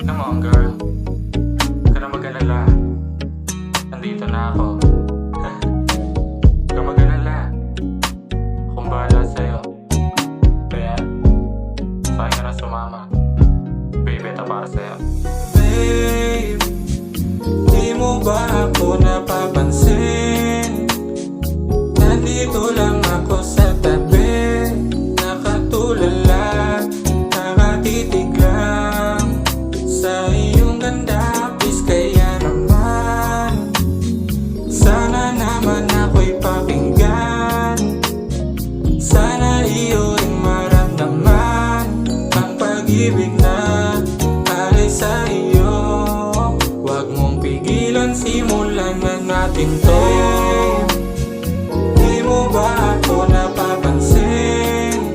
Come on, girl. Huwag ka na mag-alala. Nandito na ako. Huwag ka mag-alala. Akong bahala sa'yo. Kaya, sa akin ka na sumama. Baby, ito para sa'yo. Babe, di mo ba ako napapansin? Nandito lang ako sa tabi, nakatulala, nakatitig lang sa iyong ganda. Please, kaya naman, sana naman ako'y pakinggan. Sana iyo'y maramdaman ang pag-ibig na alay sa iyo. Huwag mong pigilan, simulan na natin to. Di mo ba ako napapansin?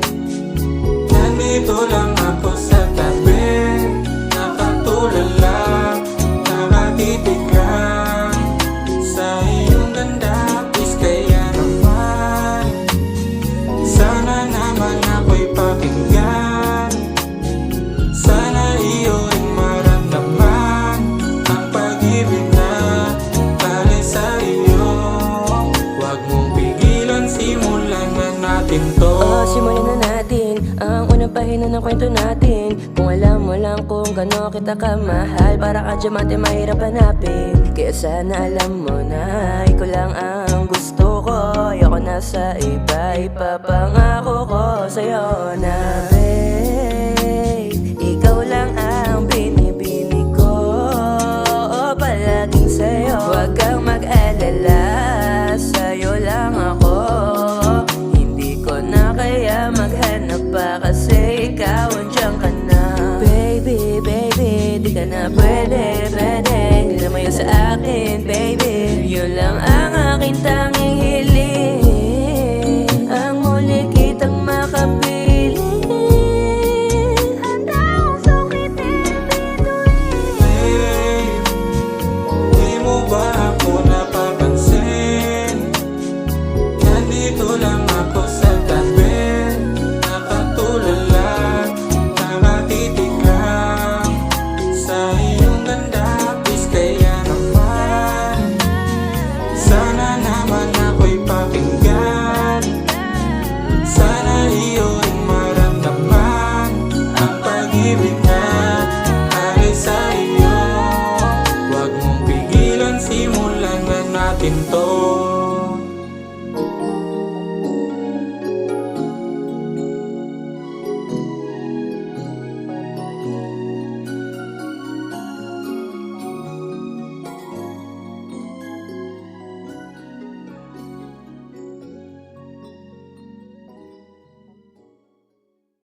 Nandito lang ako sa tabi, nakatulala, nakatitig lang sa iyong ganda. Please, kaya naman, sana naman ako'y pakinggan. Sana iyo'y maramdaman ang pag-ibig na alay sa iyo. Huwag mong pigilan, simulan na natin to. Simulan na natin ang unang pahina ng kwento natin. Kung alam mo lang kung gano'n kita kamahal, para ka diamante mahirap hanapin. Kaya sana alam mo na ikaw lang ang gusto ko. Ayoko na sa iba, ipapangako ko sa'yo na babe, ikaw lang ang binibini ko, palaging sa'yo. Huwag kang mag-alala, sa'yo lang ako. Hindi ko na kaya maghanap pa, kasi ikaw andiyan ka na. Baby, baby, di ka na pwede, pwede lumayo sa akin, baby. Yun lang ang aking tanging hiling, ang muli kitang makapiling. Handa akong sukitin, bituin. Babe, di mo ba ako napapansin? Nandito lang ako sa tabi, nakatulala, nakatitig lang sa iyong ganda. Please, kaya naman, sana naman ako'y pakinggan. Sana iyo'y maramdaman ang pag-ibig